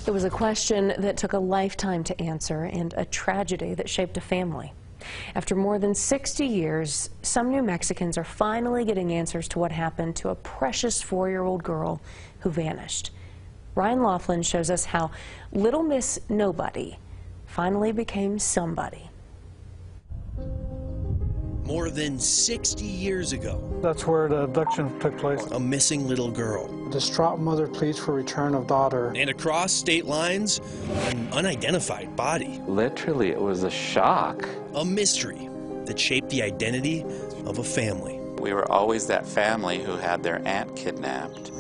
It was a question that took a lifetime to answer and a tragedy that shaped a family. After more than 60 years, some New Mexicans are finally getting answers to what happened to a precious 4-year-old girl who vanished. Ryan Laughlin shows us how Little Miss Nobody finally became somebody. More than 60 years ago. That's where the abduction took place. A missing little girl. Distraught mother pleads for return of daughter. And across state lines, an unidentified body. Literally, it was a shock. A mystery that shaped the identity of a family. We were always that family who had their aunt kidnapped.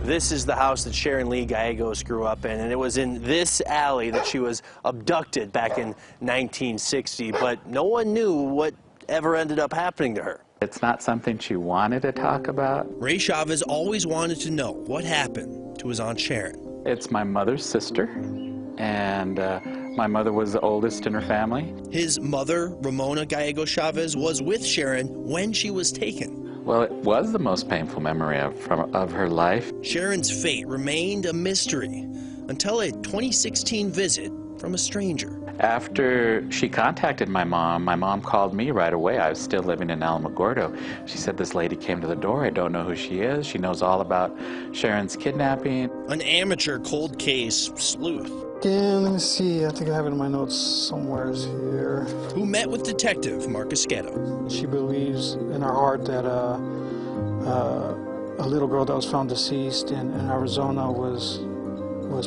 This is the house that Sharon Lee Gallegos grew up in, and it was in this alley that she was abducted back in 1960, but no one knew what ever ended up happening to her. It's not something she wanted to talk about. Ray Chavez always wanted to know what happened to his Aunt Sharon. It's my mother's sister, and my mother was the oldest in her family. His mother, Ramona Gallegos Chavez, was with Sharon when she was taken. Well, it was the most painful memory of her life. Sharon's fate remained a mystery until a 2016 visit from a stranger. After she contacted my mom called me right away. I was still living in Alamogordo. She said, this lady came to the door. I don't know who she is. She knows all about Sharon's kidnapping. An amateur cold case sleuth. Again, let me see. I think I have it in my notes somewhere here. Who met with Detective Mark Esqueto. She believes in her heart that a little girl that was found deceased in Arizona was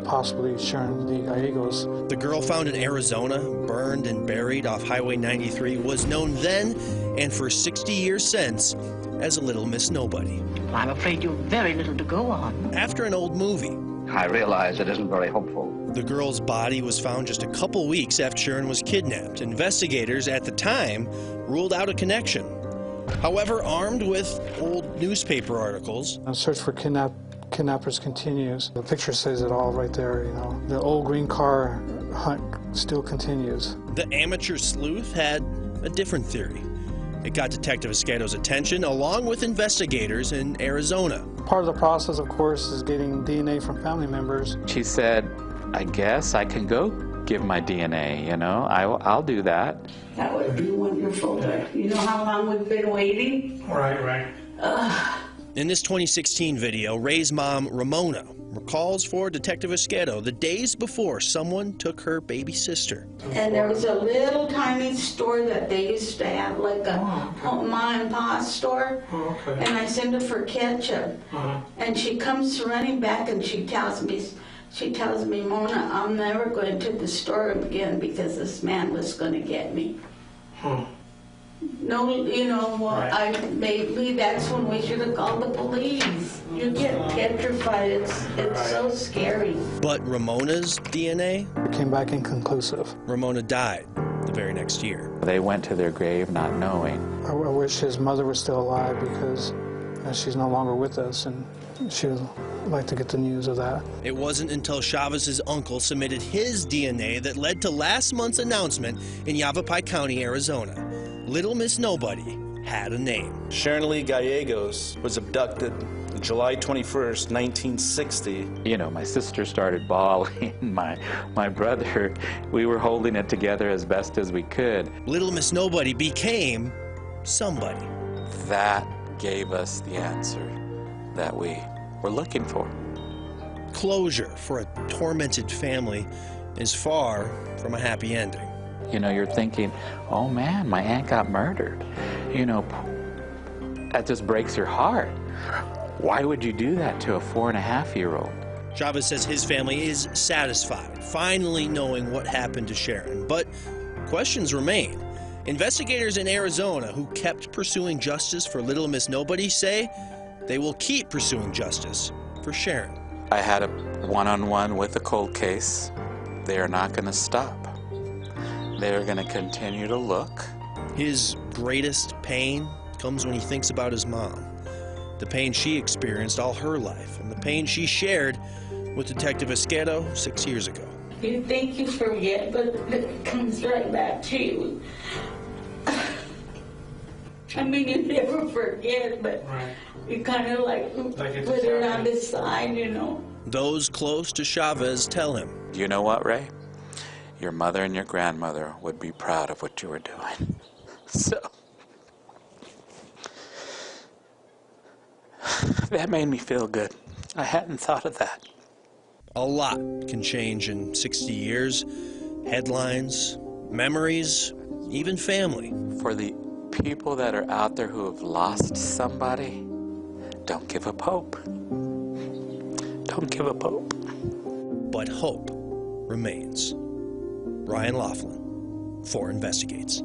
possibly Sharon Lee Gallegos. The girl found in Arizona, burned and buried off Highway 93, was known then and for 60 years since as a Little Miss Nobody. I'm afraid you've very little to go on. After an old movie. I realize it isn't very hopeful. The girl's body was found just a couple weeks after Sharon was kidnapped. Investigators at the time ruled out a connection. However, armed with old newspaper articles, A search for kidnappers continues. The picture says it all right there, you know. The old green car hunt still continues. the amateur sleuth had a different theory. It got Detective Esqueto's attention, along with investigators in Arizona. Part of the process, of course, is getting DNA from family members. She said, I guess I can go give my DNA, you know, I'll do that. That would be wonderful. You know how long we've been waiting? Right. In this 2016 video, Ray's mom, Ramona, recalls for Detective Esqueto the days before someone took her baby sister. And there was a little tiny store that they used to have, like a ma and pa store. And I sent her for ketchup. And she comes running back and she tells me, Mona, I'm never going to the store again because this man was going to get me. No, you know, well, maybe that's when we should have called the police. You get petrified. It's so scary. But Ramona's DNA? It came back inconclusive. Ramona died the very next year. They went to their grave not knowing. I wish his mother was still alive because she's no longer with us, and she would like to get the news of that. It wasn't until Chavez's uncle submitted his DNA that led to last month's announcement in Yavapai County, Arizona. Little Miss Nobody had a name. Sharon Lee Gallegos was abducted July 21st, 1960. You know, my sister started bawling, my brother, we were holding it together as best as we could. Little Miss Nobody became somebody. That gave us the answer that we were looking for. Closure for a tormented family is far from a happy ending. You know, you're thinking, oh man, my aunt got murdered. You know, that just breaks your heart. Why would you do that to a 4.5-year-old? Chavez says his family is satisfied, finally knowing what happened to Sharon. But questions remain. Investigators in Arizona who kept pursuing justice for Little Miss Nobody say they will keep pursuing justice for Sharon. I had a one-on-one with the cold case. They are not going to stop. They're going to continue to look. His greatest pain comes when he thinks about his mom. The pain she experienced all her life, and the pain she shared with Detective Esqueto 6 years ago. You think you forget, but it comes right back to you. I mean, you never forget, but you kind of like put it on the side, you know. Those close to Chavez tell him, You know what, Ray? Your mother and your grandmother would be proud of what you were doing. So, that made me feel good. I hadn't thought of that. a lot can change in 60 years. Headlines, memories, even family. For the people that are out there who have lost somebody, don't give up hope. Don't give up hope. But hope remains. Ryan Laughlin for Investigates.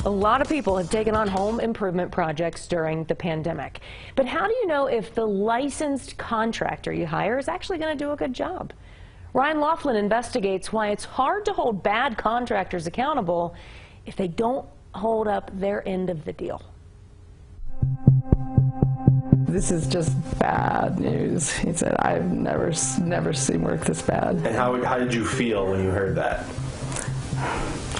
A lot of people have taken on home improvement projects during the pandemic. But how do you know if the licensed contractor you hire is actually going to do a good job? Ryan Laughlin investigates why it's hard to hold bad contractors accountable if they don't hold up their end of the deal. This is just bad news. He said, I've never seen work this bad. And how did you feel when you heard that?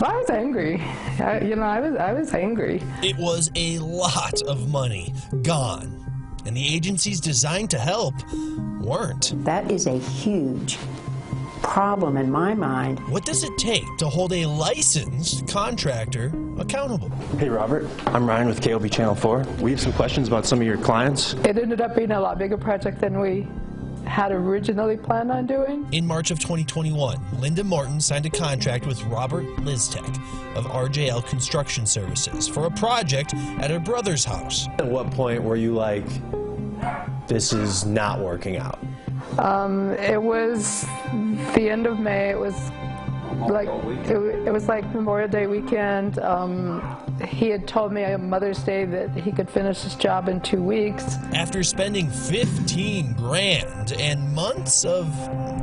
Well, I was angry. I was angry. It was a lot of money gone, and the agencies designed to help weren't. That is a huge problem in my mind. What does it take to hold a licensed contractor accountable? Hey, Robert. I'm Ryan with KOB Channel 4. We have some questions about some of your clients. It ended up being a lot bigger project than we had originally planned on doing. In March of 2021, Linda Morton signed a contract with Robert Liztek of RJL Construction Services for a project at her brother's house. At what point were you like, this is not working out? It was the end of May. It was like Memorial Day weekend. He had told me on Mother's Day that he could finish his job in 2 weeks. After spending 15 grand and months of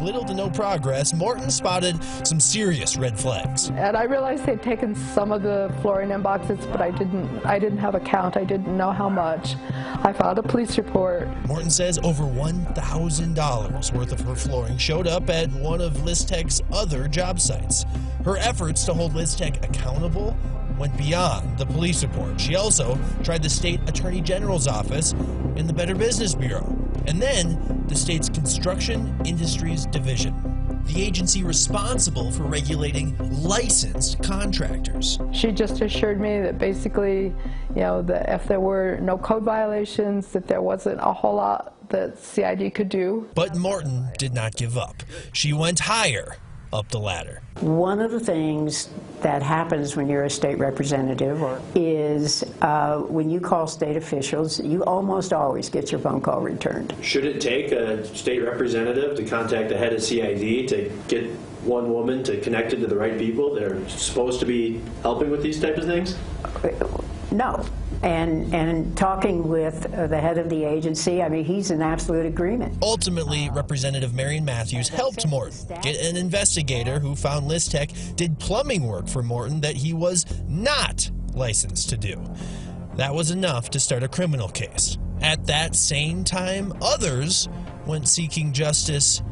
little to no progress, Morton spotted some serious red flags. And I realized they'd taken some of the flooring in boxes, but I didn't have a count. I didn't know how much. I filed a police report. Morton says over $1,000 worth of her flooring showed up at one of Liztek's other job sites. Her efforts to hold Liztek accountable went beyond the police report. She also tried the state attorney general's office and the Better Business Bureau, and then the state's Construction Industries Division, the agency responsible for regulating licensed contractors. She just assured me that basically, that if there were no code violations, that there wasn't a whole lot that CID could do. But Morton did not give up. She went higher up the ladder. One of the things that happens when you're a state representative is when you call state officials, you almost always get your phone call returned. Should it take a state representative to contact the head of CID to get one woman to connect it to the right people that are supposed to be helping with these types of things? No. And talking with the head of the agency, I mean, he's in absolute agreement. Ultimately, Representative Marion Matthews helped Morton get an investigator who found Liztek did plumbing work for Morton that he was not licensed to do. That was enough to start a criminal case. At that same time, others went seeking justice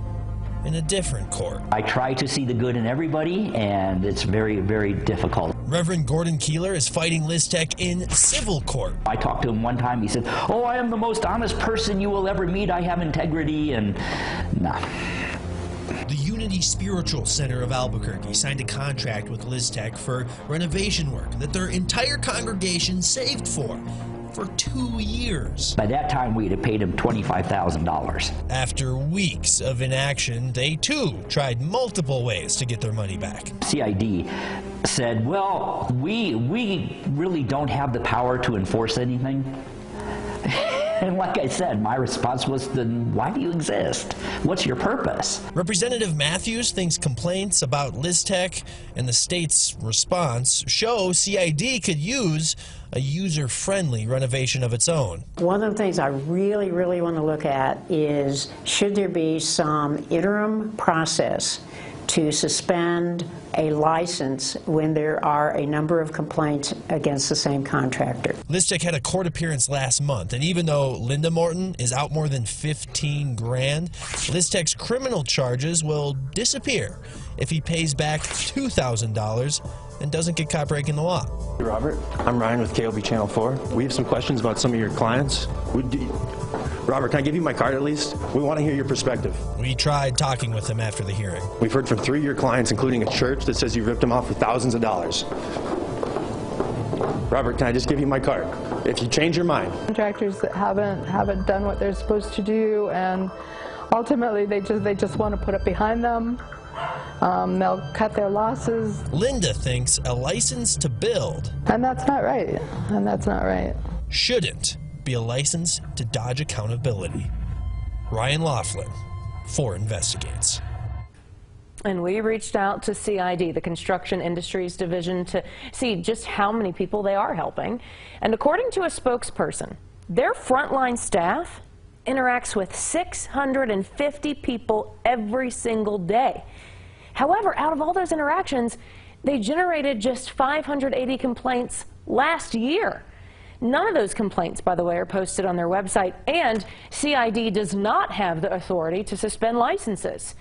in a different court. I try to see the good in everybody, and it's very, very difficult. Reverend Gordon Keeler is fighting Liztek in civil court. I talked to him one time. He said, "Oh, I am the most honest person you will ever meet. I have integrity," and nah. The Unity Spiritual Center of Albuquerque signed a contract with Liztek for renovation work that their entire congregation saved for 2 years. By that time, we had paid him $25,000. After weeks of inaction, they too tried multiple ways to get their money back. CID said, well, we really don't have the power to enforce anything. And like I said, my response was, then why do you exist? What's your purpose? Representative Matthews thinks complaints about Liztek and the state's response show CID could use a user-friendly renovation of its own. One of the things I really, really want to look at is, should there be some interim process to suspend a license when there are a number of complaints against the same contractor. Liztek had a court appearance last month, and even though Linda Morton is out more than 15 grand, Liztek's criminal charges will disappear if he pays back $2,000 and doesn't get caught breaking the law. Hey Robert, I'm Ryan with KOB Channel 4. We have some questions about some of your clients. Robert, can I give you my card at least? We want to hear your perspective. We tried talking with him after the hearing. We've heard from 3 of your clients, including a church that says you ripped them off for thousands of dollars. Robert, can I just give you my card? If you change your mind. Contractors that haven't done what they're supposed to do, and ultimately they just want to put it behind them. They'll cut their losses. Linda thinks a license to build, And that's not right. And that's not right. shouldn't be a license to dodge accountability. Ryan Laughlin, 4 Investigates. And we reached out to CID, the Construction Industries Division, to see just how many people they are helping. And according to a spokesperson, their frontline staff interacts with 650 people every single day. However, out of all those interactions, they generated just 580 complaints last year. None of those complaints, by the way, are posted on their website, and CID does not have the authority to suspend licenses.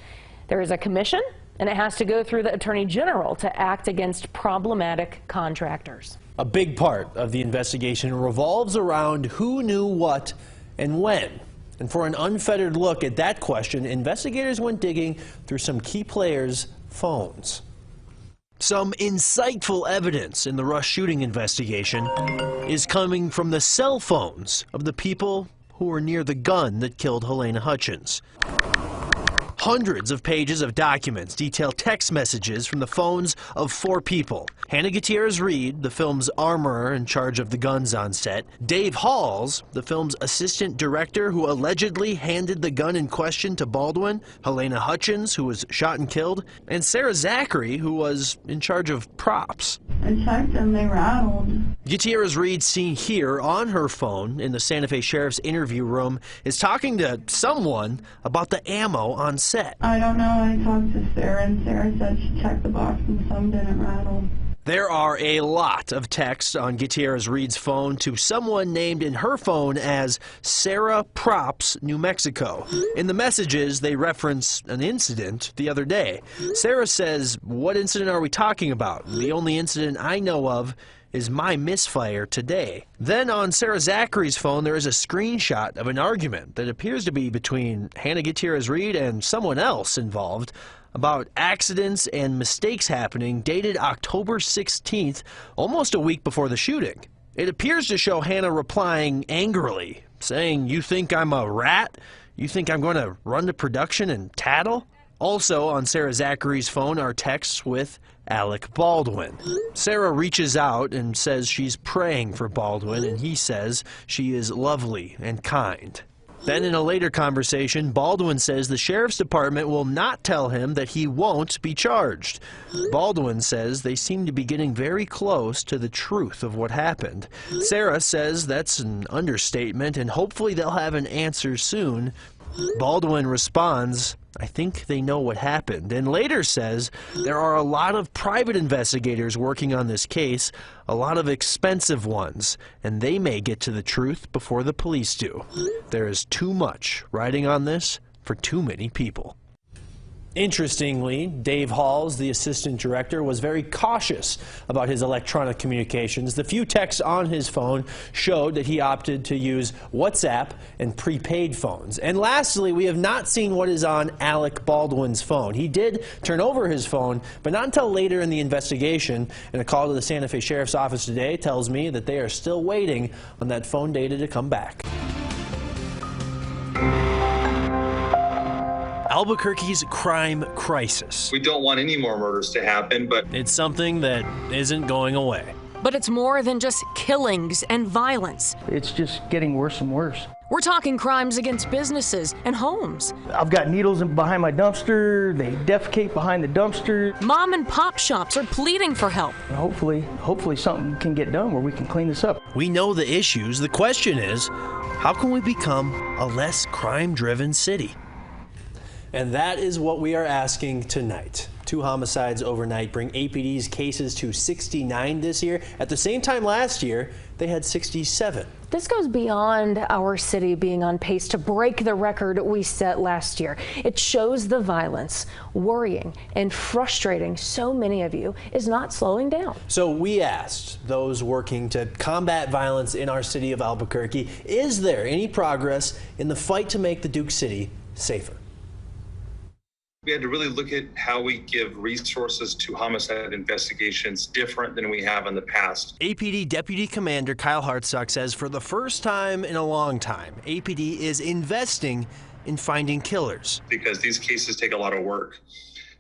There is a commission, and it has to go through the Attorney General to act against problematic contractors. A big part of the investigation revolves around who knew what and when. And for an unfettered look at that question, investigators went digging through some key players' phones. Some insightful evidence in the Rush shooting investigation is coming from the cell phones of the people who were near the gun that killed Helena Hutchins. Hundreds of pages of documents detail text messages from the phones of 4 people. Hannah Gutierrez-Reed, the film's armorer in charge of the guns on set. Dave Halls, the film's assistant director who allegedly handed the gun in question to Baldwin. Helena Hutchins, who was shot and killed. And Sarah Zachary, who was in charge of props. I checked them, they rattled. Gutierrez-Reed, seen here on her phone in the Santa Fe Sheriff's interview room, is talking to someone about the ammo on set. I don't know, I talked to Sarah, and Sarah said she checked the box and some didn't rattle. There are a lot of texts on Gutierrez-Reed's phone to someone named in her phone as Sarah Props, New Mexico. In the messages, they reference an incident the other day. Sarah says, "What incident are we talking about? The only incident I know of is my misfire today." Then on Sarah Zachary's phone, there is a screenshot of an argument that appears to be between Hannah Gutierrez-Reed and someone else involved about accidents and mistakes happening, dated October 16th, almost a week before the shooting. It appears to show Hannah replying angrily, saying, "You think I'm a rat? You think I'm going to run to production and tattle?" Also on Sarah Zachary's phone are texts with Alec Baldwin. Sarah reaches out and says she's praying for Baldwin, and he says she is lovely and kind. Then in a later conversation, Baldwin says the sheriff's department will not tell him that he won't be charged. Baldwin says they seem to be getting very close to the truth of what happened. Sarah says that's an understatement, and hopefully they'll have an answer soon. Baldwin responds, "I think they know what happened," and later says there are a lot of private investigators working on this case, a lot of expensive ones, and they may get to the truth before the police do. There is too much riding on this for too many people. Interestingly, Dave Halls, the assistant director, was very cautious about his electronic communications. The few texts on his phone showed that he opted to use WhatsApp and prepaid phones. And lastly, we have not seen what is on Alec Baldwin's phone. He did turn over his phone, but not until later in the investigation. And a call to the Santa Fe Sheriff's Office today tells me that they are still waiting on that phone data to come back. Albuquerque's crime crisis. We don't want any more murders to happen, but it's something that isn't going away. But it's more than just killings and violence. It's just getting worse and worse. We're talking crimes against businesses and homes. I've got needles behind my dumpster. They defecate behind the dumpster. Mom and pop shops are pleading for help. Hopefully something can get done where we can clean this up. We know the issues. The question is, how can we become a less crime-driven city? And that is what we are asking tonight. 2 homicides overnight bring APD's cases to 69 this year. At the same time last year, they had 67. This goes beyond our city being on pace to break the record we set last year. It shows the violence, worrying and frustrating so many of you is not slowing down. So we asked those working to combat violence in our city of Albuquerque, is there any progress in the fight to make the Duke City safer? We had to really look at how we give resources to homicide investigations different than we have in the past. APD Deputy Commander Kyle Hartsock says for the first time in a long time, APD is investing in finding killers. Because these cases take a lot of work.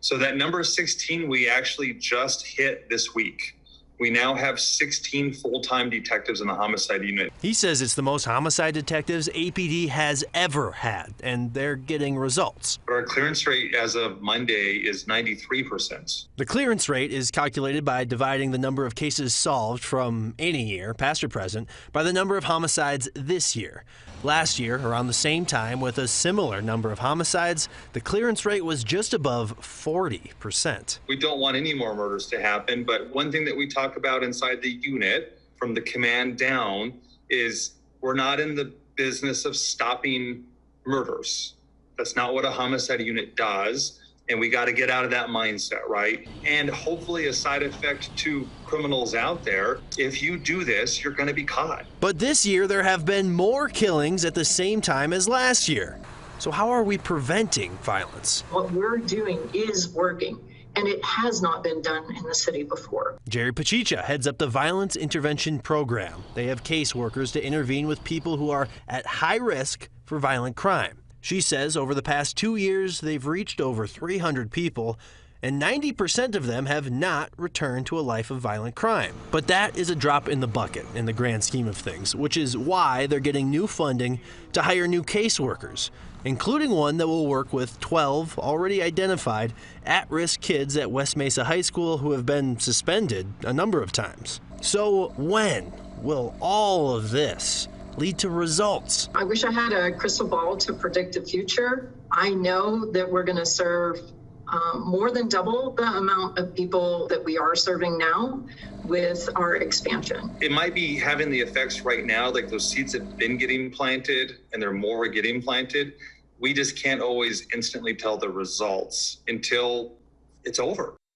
So that number 16 we actually just hit this week. We now have 16 full-time detectives in the homicide unit. He says it's the most homicide detectives APD has ever had, and they're getting results. But our clearance rate as of Monday is 93%. The clearance rate is calculated by dividing the number of cases solved from any year, past or present, by the number of homicides this year. Last year, around the same time, with a similar number of homicides, the clearance rate was just above 40%. We don't want any more murders to happen, but one thing that we talk about inside the unit, from the command down, is we're not in the business of stopping murders. That's not what a homicide unit does, and we got to get out of that mindset, right? And hopefully a side effect to criminals out there, if you do this, you're going to be caught. But this year, there have been more killings at the same time as last year. So how are we preventing violence? What we're doing is working, and it has not been done in the city before. Jerry Pachicha heads up the Violence Intervention Program. They have caseworkers to intervene with people who are at high risk for violent crime. She says over the past 2 years, they've reached over 300 people, and 90% of them have not returned to a life of violent crime. But that is a drop in the bucket in the grand scheme of things, which is why they're getting new funding to hire new caseworkers, including one that will work with 12 already identified at-risk kids at West Mesa High School who have been suspended a number of times. So when will all of this lead to results? I wish I had a crystal ball to predict the future. I know that we're going to serve more than double the amount of people that we are serving now with our expansion. It might be having the effects right now, like those seeds have been getting planted and there are more getting planted. We just can't always instantly tell the results until it's over.